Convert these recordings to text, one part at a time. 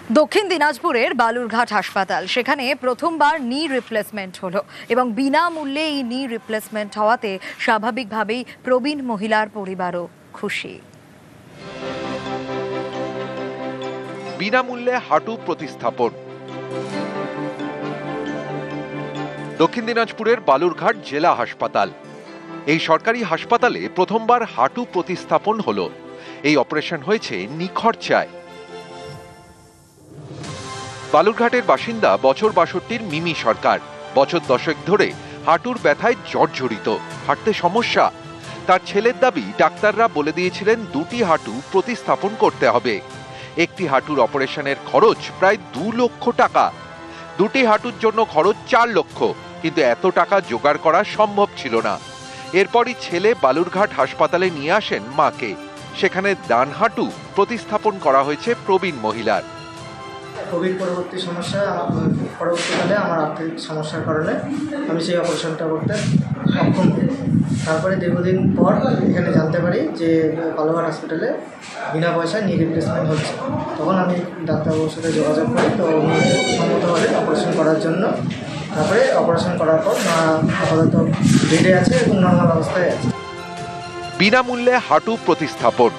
দক্ষিণ দিনাজপুরের বালুরঘাট হাসপাতাল, সেখানে প্রথমবার নি রিপ্লেসমেন্ট হলো এবং বিনামূল্যে এই নি রিপ্লেসমেন্ট হওয়াতে স্বাভাবিকভাবেই প্রবীণ মহিলার পরিবারও খুশি। বিনামূল্যে হাঁটু প্রতিস্থাপন। দক্ষিণ দিনাজপুরের বালুরঘাট জেলা হাসপাতাল, এই সরকারি হাসপাতালে প্রথমবার হাঁটু প্রতিস্থাপন হলো। এই অপারেশন হয়েছে নিখরচায়। বালুরঘাটের বাসিন্দা বছর ৬২-র মিমি সরকার বছর ১০ ধরে হাঁটুর ব্যথায় জর্জরিত, হাঁটতে সমস্যা। তার ছেলের দাবি, ডাক্তাররা বলে দিয়েছিলেন দুটি হাঁটু প্রতিস্থাপন করতে হবে। একটি হাঁটুর অপারেশনের খরচ প্রায় ২ লক্ষ টাকা, দুটি হাঁটুর জন্য খরচ ৪ লক্ষ, কিন্তু এত টাকা জোগাড় করা সম্ভব ছিল না। এরপরই ছেলে বালুরঘাট হাসপাতালে নিয়ে আসেন মাকে। সেখানে ডান হাঁটু প্রতিস্থাপন করা হয়েছে প্রবীণ মহিলার। কোভিড পরবর্তী সমস্যা, পরবর্তীকালে আমার আর্থিক সমস্যার কারণে আমি সেই অপারেশনটা করতে সক্ষম হই। তারপরে দীর্ঘদিন পর এখানে জানতে পারি যে বালুরঘাট হসপিটালে বিনা পয়সায় নি রিপ্লেসমেন্ট হচ্ছে। তখন আমি ডাক্তারবাবুর সাথে যোগাযোগ করি, তো উনি সম্মতভাবে অপারেশন করার জন্য। তারপরে অপারেশন করার পর মা আপাতত বেডে আছে এবং নর্মাল অবস্থায় আছে। বিনামূল্যে হাঁটু প্রতিস্থাপন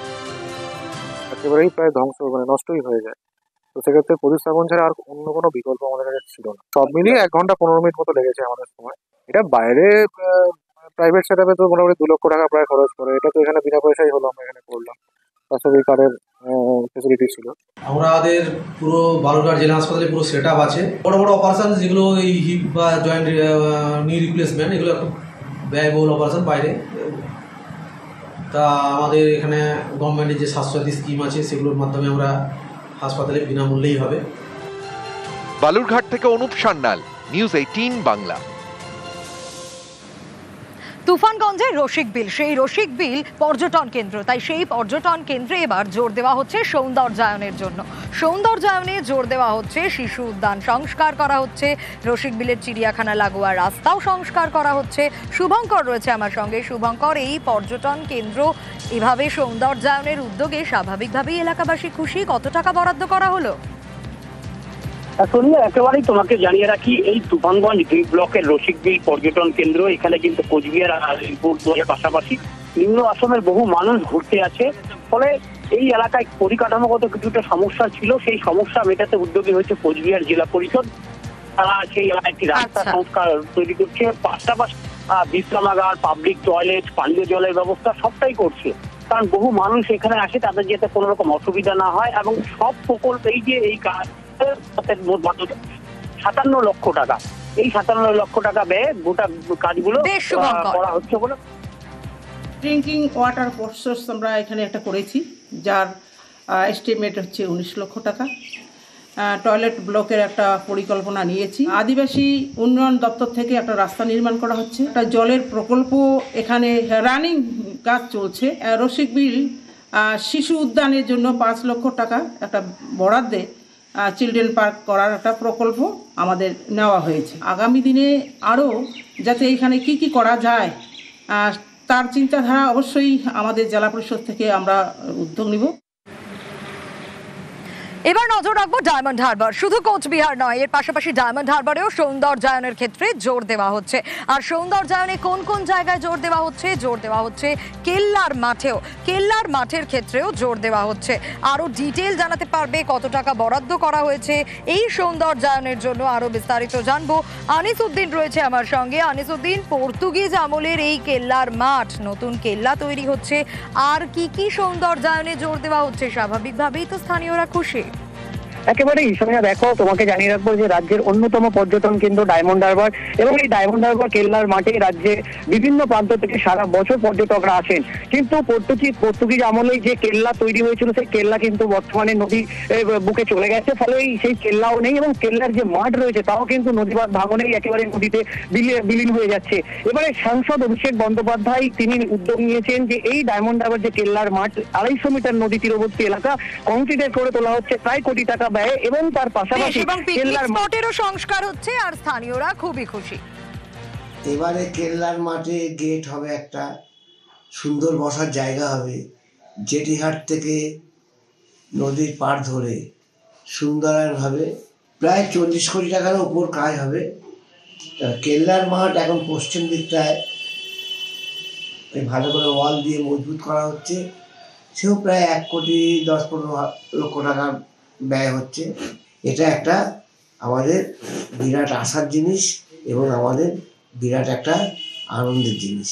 একেবারেই প্রায় ধ্বংস, নষ্টই হয়ে যায়। তো সেক্ষেত্রে প্রতিস্থাপন ছাড়া আর অন্য কোনো বিকল্প আমাদের কাছে ছিল না। সব মিলিয়ে 1 ঘন্টা 15 মিনিট মতো লেগেছে আমাদের সময়। এটা বাইরে প্রাইভেট সেটআপে তো মোটামুটি 2 লক্ষ টাকা প্রায় খরচ করে, এটা তো এখানে বিনা পয়সায় হলো। আমরা এখানে করলাম, স্বাস্থ্য কার্ডের ফেসিলিটি ছিল। আমাদের পুরো বালুরঘাট জেলা হাসপাতালে পুরো সেট আপ আছে। বড় বড় অপারেশন যেগুলো এই হিপ বা জয়েন্ট নি রিপ্লেসমেন্ট, এগুলো একটু ব্যয়বহুল অপারেশন বাইরে। তা আমাদের এখানে গভর্নমেন্টের যে স্বাস্থ্যসাথী স্কিম আছে, সেগুলোর মাধ্যমে আমরা হাসপাতালে বিনামূল্যেই হবে। বালুরঘাট থেকে অনুপ সান্যাল, নিউজ 18 বাংলা। তুফানগঞ্জের রসিকবিল, সেই রসিকবিল পর্যটন কেন্দ্র, তাই সেই পর্যটন কেন্দ্রে এবার জোর দেওয়া হচ্ছে সৌন্দর্যায়নের জন্য। সৌন্দর্যায়নে জোর দেওয়া হচ্ছে, শিশু উদ্যান সংস্কার করা হচ্ছে, রসিকবিলের চিড়িয়াখানা লাগোয়া রাস্তাও সংস্কার করা হচ্ছে। শুভঙ্কর রয়েছে আমার সঙ্গে। শুভঙ্কর, এই পর্যটন কেন্দ্র এভাবে সৌন্দর্যায়নের উদ্যোগে স্বাভাবিকভাবেই এলাকাবাসী খুশি। কত টাকা বরাদ্দ করা হলো? সোনিয়া, একেবারেই তোমাকে জানিয়ে রাখি, এই তুফানগঞ্জ 2 ব্লকের রসিকবিল পর্যটন কেন্দ্র, এখানে কিন্তু কোচবিহার আর আলিপুরদুয়ারের পাশাপাশি নিম্ন আসামের বহু মানুষ ঘুরতে আছে। ফলে এই এলাকায় পরিকাঠামোগত কিছুটা সমস্যা ছিল, সেই সমস্যা মেটাতে উদ্যোগী হয়েছে কোচবিহার জেলা পরিষদ। তারা সেই এলাকায় একটি রাস্তা সংস্কার তৈরি করছে, পাশাপাশি বিশ্রামাগার, পাবলিক টয়লেট, পানীয় জলের ব্যবস্থা সবটাই করছে। কারণ বহু মানুষ এখানে আসে, তাদের যাতে কোনো রকম অসুবিধা না হয়। এবং সব প্রকল্প, এই যে এই কাজ 57 লক্ষ টাকা, এই 57 লক্ষ টাকা ব্যয়ে গোটা কাজগুলো করা হচ্ছে বলে। ড্রিঙ্কিং ওয়াটার সোর্স আমরা এখানে একটা করেছি, যার এস্টিমেট হচ্ছে 19 লক্ষ টাকা। টয়লেট ব্লকের একটা পরিকল্পনা নিয়েছি। আদিবাসী উন্নয়ন দপ্তর থেকে একটা রাস্তা নির্মাণ করা হচ্ছে, একটা জলের প্রকল্প এখানে রানিং কাজ চলছে। রসিকবিল শিশু উদ্যানের জন্য 5 লক্ষ টাকা একটা বরাদ্দে চিলড্রেন পার্ক করার একটা প্রকল্প আমাদের নেওয়া হয়েছে। আগামী দিনে আরও যাতে এখানে কি করা যায় তার চিন্তাধারা অবশ্যই আমাদের জেলা পরিষদ থেকে আমরা উদ্যোগ নিব। এবার নজর রাখবো ডায়মন্ড হারবার। শুধু কোচবিহার নয়, এর পাশাপাশি ডায়মন্ড হারবারেও সৌন্দর্যায়নের ক্ষেত্রে জোর দেওয়া হচ্ছে। আর সৌন্দর্যায়নে কোন কোন জায়গায় জোর দেওয়া হচ্ছে? জোর দেওয়া হচ্ছে কেল্লার মাঠেও, কেল্লার মাঠের ক্ষেত্রেও জোর দেওয়া হচ্ছে। আরও ডিটেল জানাতে পারবে কত টাকা বরাদ্দ করা হয়েছে এই সৌন্দর্যায়নের জন্য, আরও বিস্তারিত জানবো। আনিস উদ্দিন রয়েছে আমার সঙ্গে। আনিস উদ্দিন, পর্তুগিজ আমলের এই কেল্লার মাঠ, নতুন কেল্লা তৈরি হচ্ছে, আর কি সৌন্দর্যায়নে জোর দেওয়া হচ্ছে? স্বাভাবিকভাবেই তো স্থানীয়রা খুশি। একেবারেই সোনিয়া, দেখো, তোমাকে জানিয়ে রাখবো যে রাজ্যের অন্যতম পর্যটন কেন্দ্র ডায়মন্ড হারবার, এবং এই ডায়মন্ড হারবার কেল্লার মাঠে রাজ্যের বিভিন্ন প্রান্ত থেকে সারা বছর পর্যটকরা আসেন। কিন্তু পর্তুগিজ আমলে যে কেল্লা তৈরি হয়েছিল, সেই কেল্লা কিন্তু বর্তমানে নদী বুকে চলে গেছে। ফলে সেই কেল্লাও নেই, এবং কেল্লার যে মাঠ রয়েছে তাও কিন্তু নদীবাঁধ ভাঙনেই একেবারে নদীতে বিলীন হয়ে যাচ্ছে। এবারে সাংসদ অভিষেক বন্দ্যোপাধ্যায় তিনি উদ্যোগ নিয়েছেন যে এই ডায়মন্ড হারবার যে কেল্লার মাঠ, 250 মিটার নদী তীরবর্তী এলাকা কংক্রিটের করে তোলা হচ্ছে, প্রায় কোটি টাকা ব্যয়, এবং তার পাশাপাশি কেল্লার মাঠেরও সংস্কার হচ্ছে, আর স্থানীয়রা খুবই খুশি। এবারে কেল্লার মাঠে গেট হবে, একটা সুন্দর বসার জায়গা হবে, জেটিঘাট থেকে নদীর পাড় ধরে সুন্দরভাবে প্রায় 40 কোটি টাকার উপর কাজ হবে। কেল্লার মাঠ এখন পশ্চিম দিকটায় ভালো করে ওয়াল দিয়ে মজবুত করা হচ্ছে, সেও প্রায় 1,10-15 লক্ষ টাকা ব্যয় হচ্ছে। এটা একটা আমাদের বিরাট আশার জিনিস এবং আমাদের বিরাট একটা আনন্দের জিনিস।